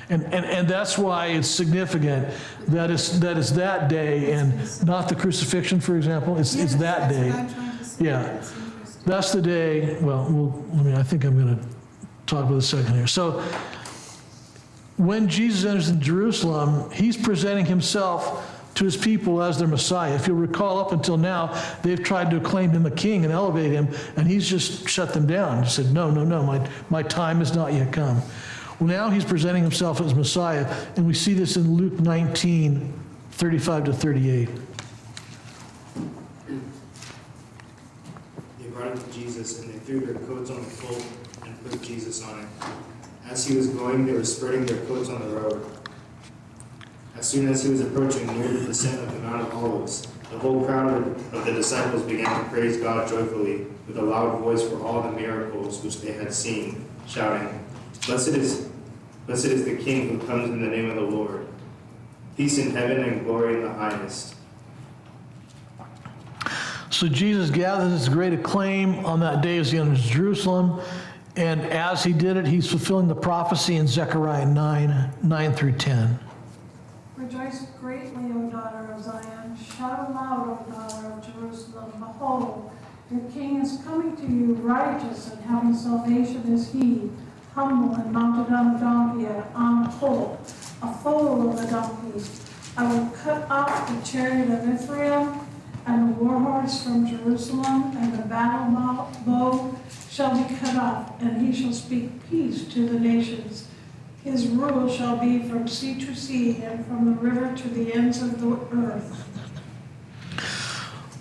[SPEAKER 1] And that's why it's significant that it's that day and not the crucifixion, for example. It's that
[SPEAKER 3] That's
[SPEAKER 1] day.
[SPEAKER 3] what I'm trying to say.
[SPEAKER 1] Yeah.
[SPEAKER 3] That's interesting.
[SPEAKER 1] That's the day, I think I'm going to talk about it a second here. So when Jesus enters in Jerusalem, he's presenting himself to his people as their Messiah. If you'll recall, up until now, they've tried to acclaim him a king and elevate him, and he's just shut them down. He said, no, my time has not yet come. Well, now he's presenting himself as Messiah, and we see this in Luke 19, 35 to 38.
[SPEAKER 8] They brought him to Jesus, and they threw their coats on the colt and put Jesus on it. As he was going, they were spreading their coats on the road. As soon as he was approaching near the descent of the Mount of Olives, the whole crowd of the disciples began to praise God joyfully with a loud voice for all the miracles which they had seen, shouting, Blessed is the King who comes in the name of the Lord. Peace in heaven and glory in the highest.
[SPEAKER 1] So Jesus gathers this great acclaim on that day as he enters Jerusalem, and as he did it, he's fulfilling the prophecy in Zechariah 9 through 10.
[SPEAKER 9] Rejoice greatly, O daughter of Zion. Shout aloud, O daughter of Jerusalem. Behold, your king is coming to you, righteous and having salvation is he, humble and mounted on a donkey, on a colt, a foal of a donkey. I will cut off the chariot of Ephraim and the war horse from Jerusalem, and the battle bow shall be cut off, and he shall speak peace to the nations. His rule shall be from sea to sea, and from the river to the ends of the earth.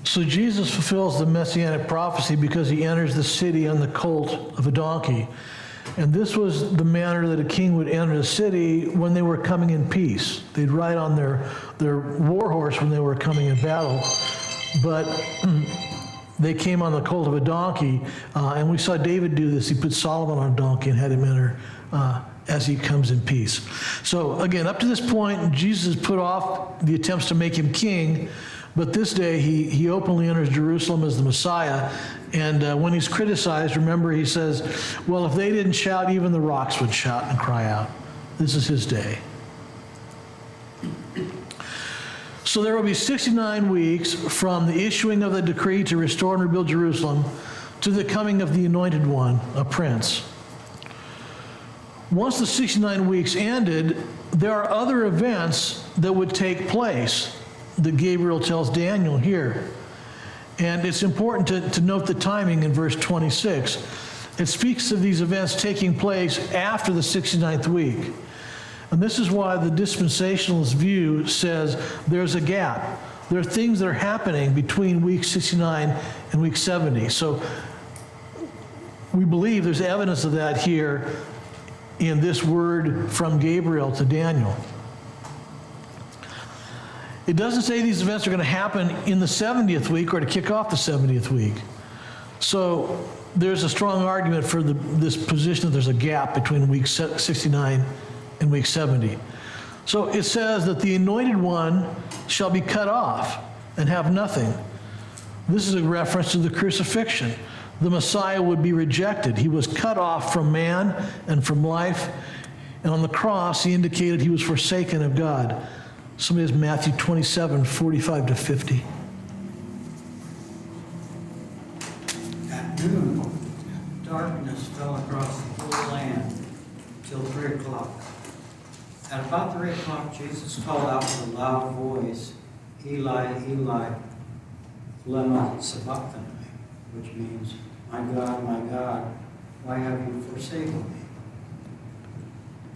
[SPEAKER 1] So Jesus fulfills the messianic prophecy because he enters the city on the colt of a donkey. And this was the manner that a king would enter the city when they were coming in peace. They'd ride on their war horse when they were coming in battle, but they came on the colt of a donkey, and we saw David do this. He put Solomon on a donkey and had him enter as he comes in peace. So again, up to this point, Jesus put off the attempts to make him king, but this day he openly enters Jerusalem as the Messiah. And when he's criticized, remember he says, well, if they didn't shout, even the rocks would shout and cry out. This is his day. So there will be 69 weeks from the issuing of the decree to restore and rebuild Jerusalem to the coming of the Anointed One, a prince. once the 69 weeks ended, there are other events that would take place that Gabriel tells Daniel here. And it's important to note the timing in verse 26. It speaks of these events taking place after the 69th week. And this is why the dispensationalist view says there's a gap. There are things that are happening between week 69 and week 70. So we believe there's evidence of that here in this word from Gabriel to Daniel. It doesn't say these events are going to happen in the 70th week or to kick off the 70th week. So there's a strong argument for this position that there's a gap between week 69 and week 70. So it says that the anointed one shall be cut off and have nothing. This is a reference to the crucifixion. The Messiah would be rejected. He was cut off from man and from life. And on the cross, he indicated he was forsaken of God. Somebody has Matthew 27, 45 to 50.
[SPEAKER 7] At noon, darkness fell across the whole land till 3 o'clock. At about 3 o'clock, Jesus called out with a loud voice, Eli, Eli, lema sabachthani, which means, my God, why have you forsaken me?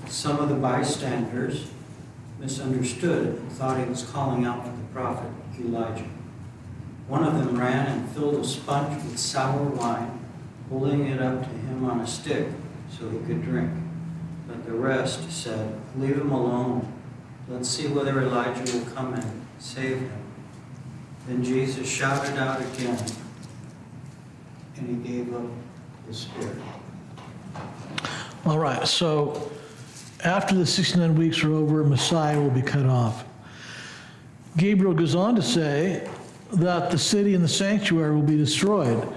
[SPEAKER 7] Some of the bystanders misunderstood and thought he was calling out for the prophet Elijah. One of them ran and filled a sponge with sour wine, holding it up to him on a stick so he could drink. But the rest said, leave him alone. Let's see whether Elijah will come and save him. Then Jesus shouted out again, and he gave up his spirit.
[SPEAKER 1] All right, so after the 69 weeks are over, Messiah will be cut off. Gabriel goes on to say that the city and the sanctuary will be destroyed.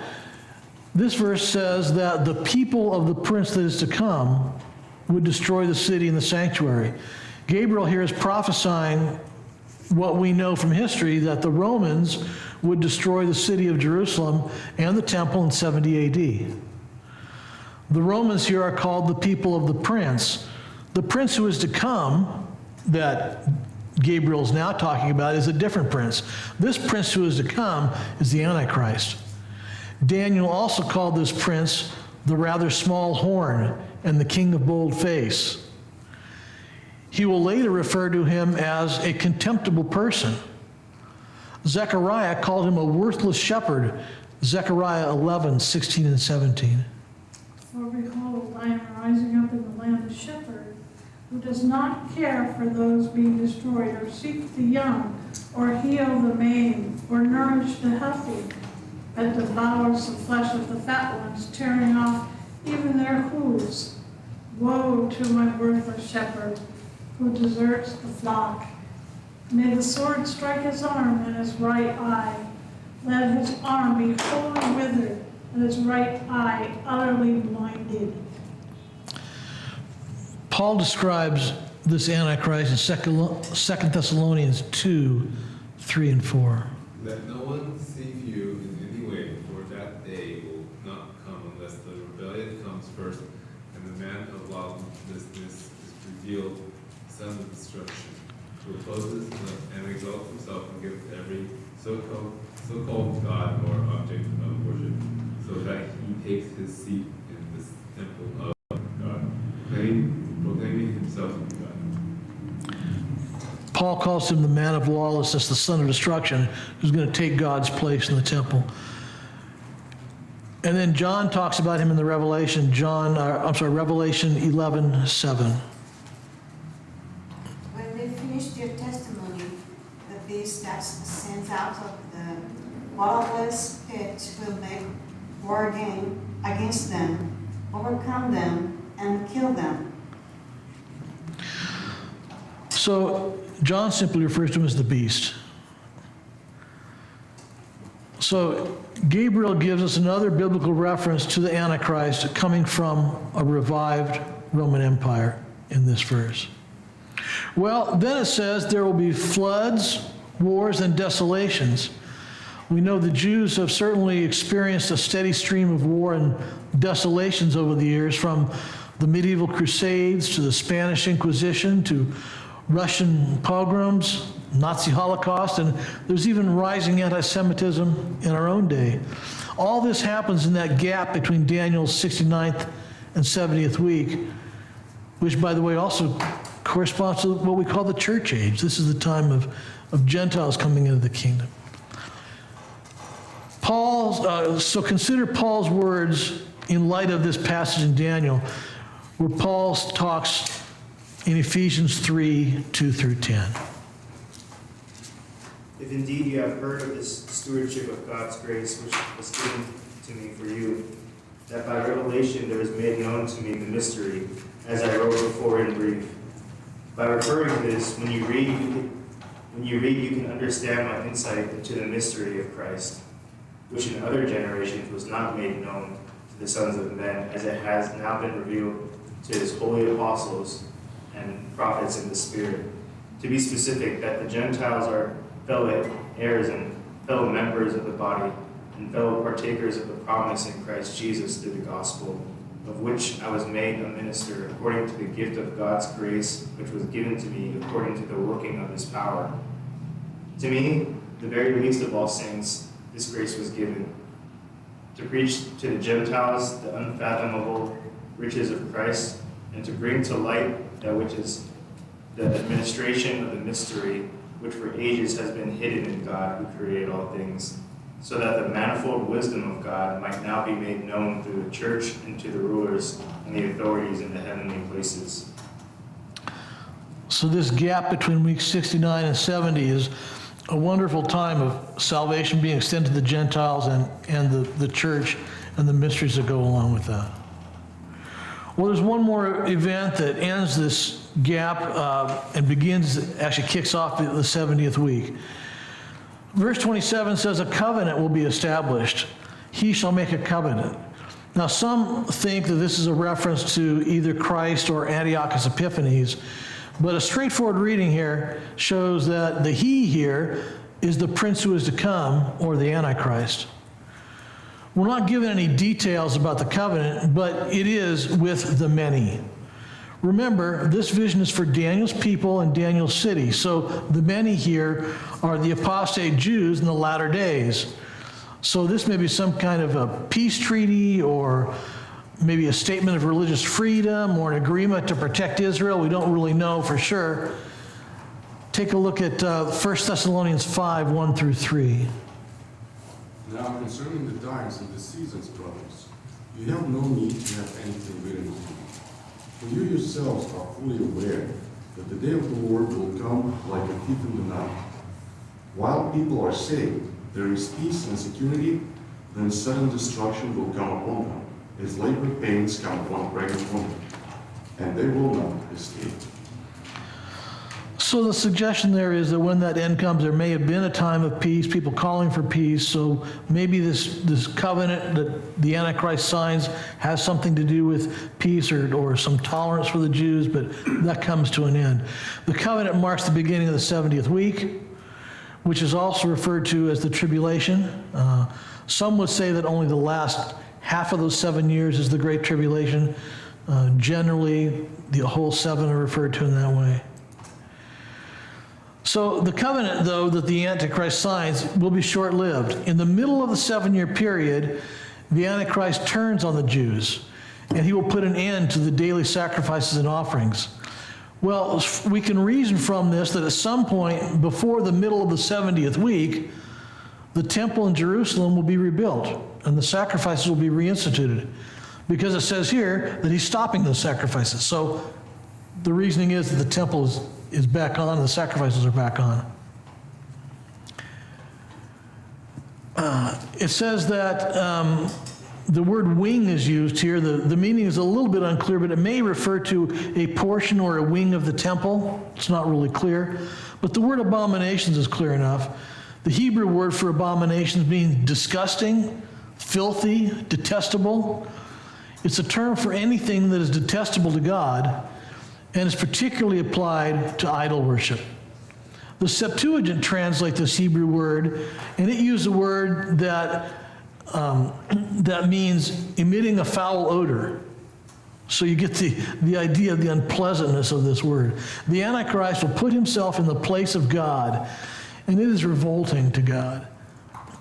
[SPEAKER 1] This verse says that the people of the prince that is to come would destroy the city and the sanctuary. Gabriel here is prophesying what we know from history, that the Romans would destroy the city of Jerusalem and the temple in 70 AD. The Romans here are called the people of the prince. The prince who is to come, that Gabriel's now talking about, is a different prince. This prince who is to come is the Antichrist. Daniel also called this prince the rather small horn and the king of bold face. He will later refer to him as a contemptible person. Zechariah called him a worthless shepherd, Zechariah 11, 16 and 17.
[SPEAKER 9] For behold, I am rising up in the land of shepherd, who does not care for those being destroyed, or seek the young, or heal the maimed, or nourish the healthy, but devours the flesh of the fat ones, tearing off even their hooves. Woe to my worthless shepherd, who deserts the flock. May the sword strike his arm and his right eye. Let his arm be wholly withered, and his right eye utterly blinded.
[SPEAKER 1] Paul describes this Antichrist in 2 Thessalonians 2, 3 and 4.
[SPEAKER 4] Let no one deceive you in any way, for that day will not come unless the rebellion comes first, and the man of lawlessness is revealed, son of destruction, who opposes and exalts himself against every so-called God or object of worship, so that he takes his seat in this temple of God, proclaiming himself to be God.
[SPEAKER 1] Paul calls him the man of lawlessness, the son of destruction, who's going to take God's place in the temple. And then John talks about him in the Revelation, Revelation 11, 7.
[SPEAKER 10] When they finish their testimony, the beast that sends out of the bottomless pit will make war against them, overcome them, and kill them.
[SPEAKER 1] So John simply refers to him as the beast. So Gabriel gives us another biblical reference to the Antichrist coming from a revived Roman Empire in this verse. Well, then it says there will be floods, wars, and desolations. We know the Jews have certainly experienced a steady stream of war and desolations over the years, from the medieval Crusades to the Spanish Inquisition to Russian pogroms, Nazi Holocaust, and there's even rising anti-Semitism in our own day. All this happens in that gap between Daniel's 69th and 70th week, which, by the way, also corresponds to what we call the church age. This is the time of Gentiles coming into the kingdom. So consider Paul's words in light of this passage in Daniel, where Paul talks in Ephesians 3, 2 through 10.
[SPEAKER 8] If indeed you have heard of this stewardship of God's grace which was given to me for you, that by revelation there is made known to me the mystery, as I wrote before in brief. By referring to this, when you read, you can understand my insight into the mystery of Christ, which in other generations was not made known to the sons of men, as it has now been revealed to his holy apostles and prophets in the Spirit. To be specific, that the Gentiles are fellow heirs and fellow members of the body, and fellow partakers of the promise in Christ Jesus through the gospel, of which I was made a minister according to the gift of God's grace, which was given to me according to the working of his power. To me, the very least of all saints, this grace was given, to preach to the Gentiles the unfathomable riches of Christ, and to bring to light that which is the administration of the mystery, which for ages has been hidden in God who created all things, so that the manifold wisdom of God might now be made known through the church and to the rulers and the authorities in the heavenly places.
[SPEAKER 1] So this gap between week 69 and 70 is a wonderful time of salvation being extended to the Gentiles and the church and the mysteries that go along with that. Well, there's one more event that ends this gap and actually kicks off the 70th week. Verse 27 says, a covenant will be established. He shall make a covenant. Now, some think that this is a reference to either Christ or Antiochus Epiphanes, but a straightforward reading here shows that the he here is the prince who is to come, or the Antichrist. We're not given any details about the covenant, but it is with the many. Remember, this vision is for Daniel's people and Daniel's city. So the many here are the apostate Jews in the latter days. So this may be some kind of a peace treaty, or maybe a statement of religious freedom, or an agreement to protect Israel. We don't really know for sure. Take a look at 1 Thessalonians 5, 1 through 3.
[SPEAKER 5] Now concerning the times and the seasons, brothers, you have no need to have anything written to you. For you yourselves are fully aware that the day of the Lord will come like a thief in the night. While people are saved, there is peace and security, then sudden destruction will come upon them, as labor pains come upon a pregnant woman, and they will not escape.
[SPEAKER 1] So the suggestion there is that when that end comes, there may have been a time of peace, people calling for peace. So maybe this covenant that the Antichrist signs has something to do with peace or some tolerance for the Jews, but that comes to an end. The covenant marks the beginning of the 70th week, which is also referred to as the tribulation. Some would say that only the last half of those 7 years is the Great Tribulation. Generally, the whole 7 are referred to in that way. So the covenant, though, that the Antichrist signs will be short-lived. In the middle of the 7-year period, the Antichrist turns on the Jews, and he will put an end to the daily sacrifices and offerings. Well, we can reason from this that at some point before the middle of the 70th week, the temple in Jerusalem will be rebuilt, and the sacrifices will be reinstituted, because it says here that he's stopping those sacrifices. So the reasoning is that the temple is back on, and the sacrifices are back on. It says that the word wing is used here. The meaning is a little bit unclear, but it may refer to a portion or a wing of the temple. It's not really clear. But the word abominations is clear enough. The Hebrew word for abominations means disgusting, filthy, detestable. It's a term for anything that is detestable to God, and is particularly applied to idol worship. The Septuagint translates this Hebrew word, and it uses a word that means emitting a foul odor, So you get the idea of the unpleasantness of this word. The Antichrist will put himself in the place of God, and it is revolting to God.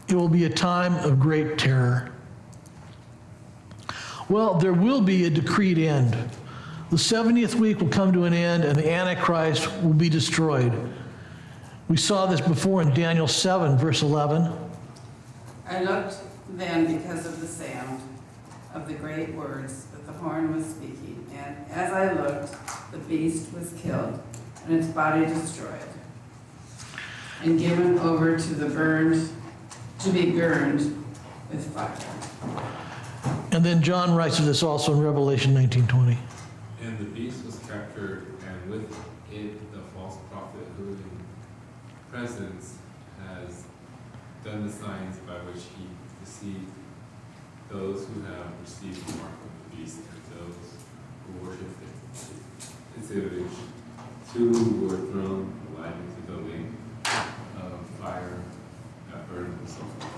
[SPEAKER 1] It will be a time of great terror. Well, there will be a decreed end. The 70th week will come to an end, and the Antichrist will be destroyed. We saw this before in Daniel 7, verse 11.
[SPEAKER 2] I looked then because of the sound of the great words that the horn was speaking, and as I looked, the beast was killed, and its body destroyed, and given over to be burned with fire.
[SPEAKER 1] And then John writes of this also in Revelation 19:20.
[SPEAKER 4] And the beast was captured, and with it the false prophet who in presence has done the signs by which he deceived those who have received the mark of the beast and those who worship its image, who were thrown alive into the lake of fire that burned with sulfur.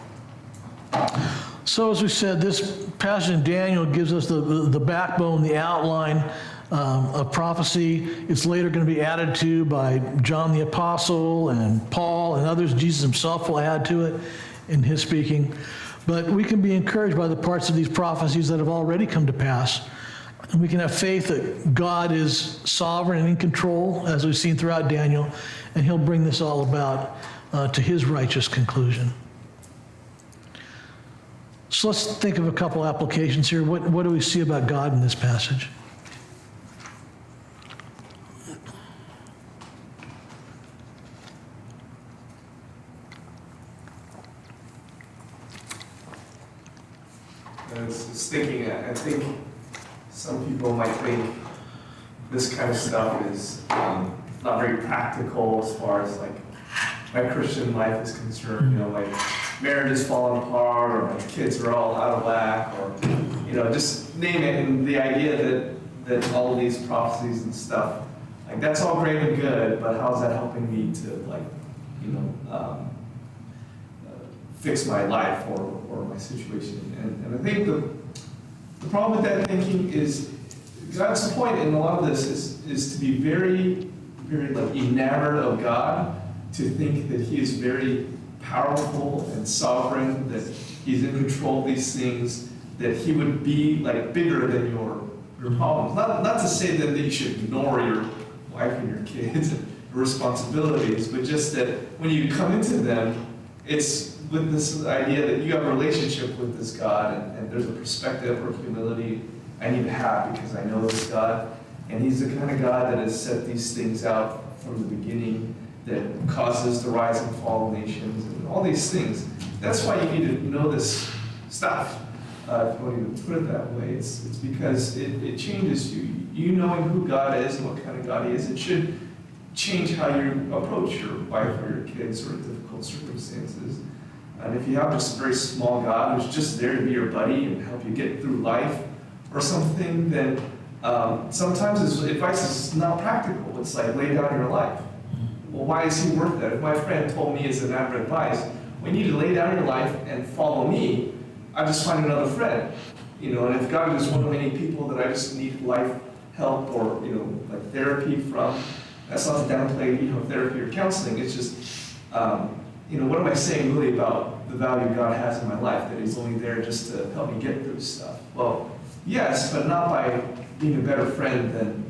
[SPEAKER 1] So as we said, this passage in Daniel gives us the backbone, the outline of prophecy. It's later going to be added to by John the Apostle and Paul and others. Jesus himself will add to it in his speaking. But we can be encouraged by the parts of these prophecies that have already come to pass. And we can have faith that God is sovereign and in control, as we've seen throughout Daniel, and he'll bring this all about to his righteous conclusion. So let's think of a couple applications here. What do we see about God in this passage?
[SPEAKER 11] I was just thinking, I think some people might think this kind of stuff is not very practical as far as like my Christian life is concerned. You know, my marriage is falling apart, or my kids are all out of whack, or you know, just name it. And the idea that all of these prophecies and stuff, like that's all great and good, but how's that helping me to like, you know, fix my life or my situation? And I think the problem with that thinking is God's point in a lot of this is to be very, very like enamored of God, to think that He is very powerful and sovereign, that He's in control of these things, that He would be like bigger than your problems. Not to say that you should ignore your wife and your kids and your responsibilities, but just that when you come into them, it's with this idea that you have a relationship with this God, and there's a perspective or humility I need to have because I know this God, and He's the kind of God that has set these things out from the beginning, that causes the rise and fall of nations and all these things. That's why you need to know this stuff. If you want to put it that way, it's because it changes you. You knowing who God is and what kind of God He is, it should change how you approach your wife or your kids or difficult circumstances. And if you have just a very small God who's just there to be your buddy and help you get through life or something, then sometimes his advice is not practical. It's like lay down your life. Well, why is He worth that? If my friend told me as an average advice, we need to lay down your life and follow me, I just find another friend. You know, and if God is one of many people that I just need life help or, you know, like therapy from, that's not to downplay, you know, therapy or counseling. It's just, you know, what am I saying really about the value God has in my life, that He's only there just to help me get through stuff? Well, yes, but not by being a better friend than,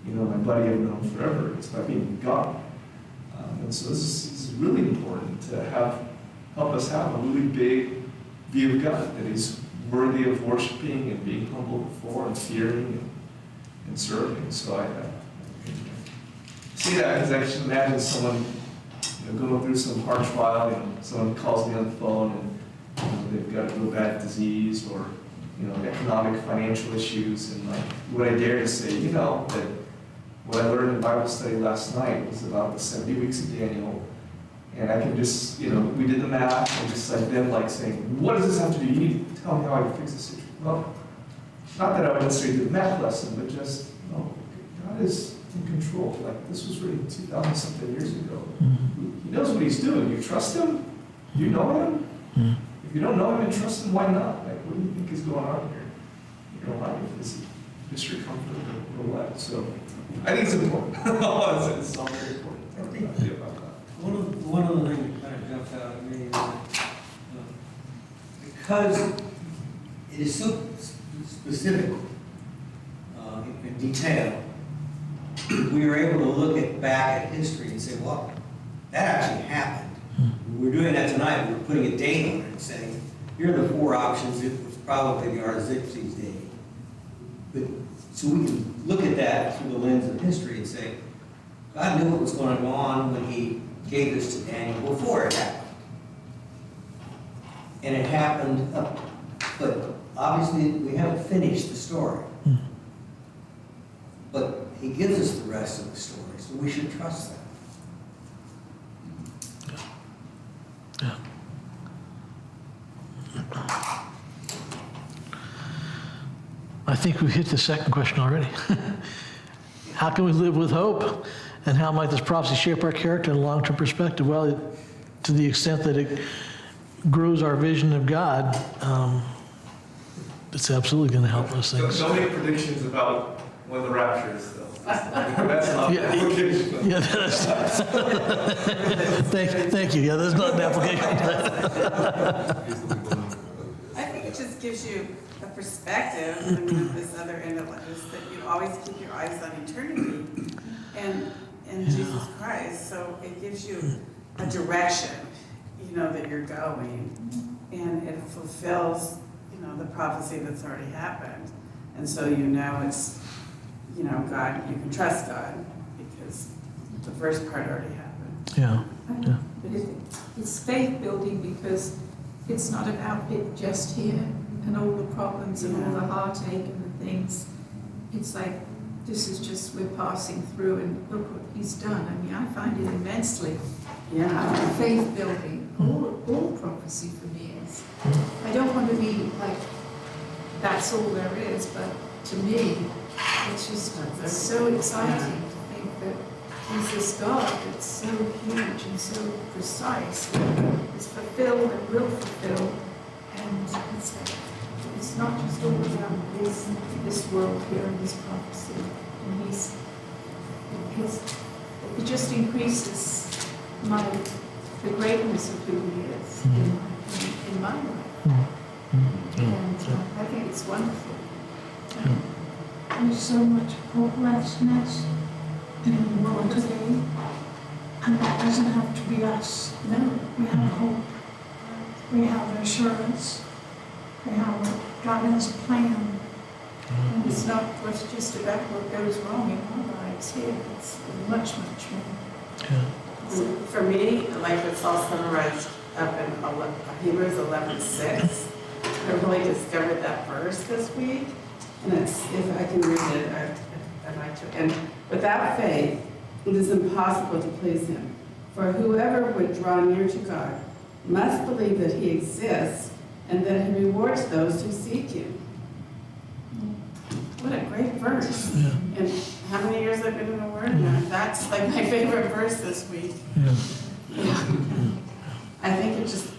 [SPEAKER 11] you know, my buddy I've known forever. It's by being God. And so this is really important to help us have a really big view of God, that He's worthy of worshiping and being humble before and fearing and serving. So I see that because I can imagine someone, you know, going through some hard trial. You know, someone calls me on the phone and, you know, they've got a real bad disease or, you know, economic, financial issues, and like, would I dare to say, you know, that what I learned in Bible study last night was about the 70 weeks of Daniel, and I can just, you know, we did the math, and just like them like saying, what does this have to do? You need to tell me how I can fix this situation. Well, not that I would necessarily do the math lesson, but just, no, God is in control. Like, this was written 2,000-something years ago. He knows what He's doing. You trust Him? Do you know Him? If you don't know Him and trust Him, why not? Like, what do you think is going on here? You know, life is history come for the elect. So I think it's important. It's all very important.
[SPEAKER 7] I think-
[SPEAKER 11] idea about that.
[SPEAKER 7] One of the things that kind of jumps out at me is that because it is so specific in detail, we are able to look back at history and say, well, that actually happened. We're doing that tonight. We're putting a date on it and saying, here are the 4 options. It was probably the Artaxerxes day. But, so we can look at that through the lens of history and say, God knew what was going on when he gave this to Daniel before it happened. And it happened, but obviously we haven't finished the story. But he gives us the rest of the story, so we should trust that.
[SPEAKER 1] Yeah. I think we've hit the second question already. How can we live with hope? And how might this prophecy shape our character in a long-term perspective? Well, to the extent that it grows our vision of God, it's absolutely going to help those things.
[SPEAKER 11] Don't make predictions about when the rapture is, though. That's not
[SPEAKER 1] Yeah,
[SPEAKER 11] the application.
[SPEAKER 1] Yeah, thank you. Yeah, that's not an application.
[SPEAKER 2] I think it just gives you a perspective, I mean, of this other end of life, is that you always keep your eyes on eternity and Jesus Christ. So it gives you a direction, that you're going, and it fulfills, the prophecy that's already happened. And so it's, God, you can trust God because the first part already happened.
[SPEAKER 1] Yeah.
[SPEAKER 3] But it's faith building because it's not about it just here and all the problems and all the heartache and the things. It's like, this is just, we're passing through and look what he's done. I mean, I find it immensely faith building. All prophecy for me is. I don't want to be like, that's all there is, but to me, it's just so exciting to think that he's this God that's so huge and so precise, is fulfilled and will fulfill, and it's not just all about this world here and this prophecy, and it just increases the greatness of who he is in my life, and I think it's wonderful.
[SPEAKER 9] There's so much hopelessness in the world today, and that doesn't have to be us.
[SPEAKER 3] No.
[SPEAKER 9] We have hope. We have assurance. We have God has a plan.
[SPEAKER 3] And it's not just about what goes wrong in our lives here, it's much, much more.
[SPEAKER 2] For me, like it's all summarized up in Hebrews 11:6. I really discovered that verse this week, and it's, if I can read it, I'd like to. And without faith, it is impossible to please him. For whoever would draw near to God must believe that he exists and that he rewards those who seek him. What a great verse.
[SPEAKER 1] Yeah.
[SPEAKER 2] And how many years I've been in the Word now? That's like my favorite verse this week.
[SPEAKER 1] Yeah.
[SPEAKER 2] I think it just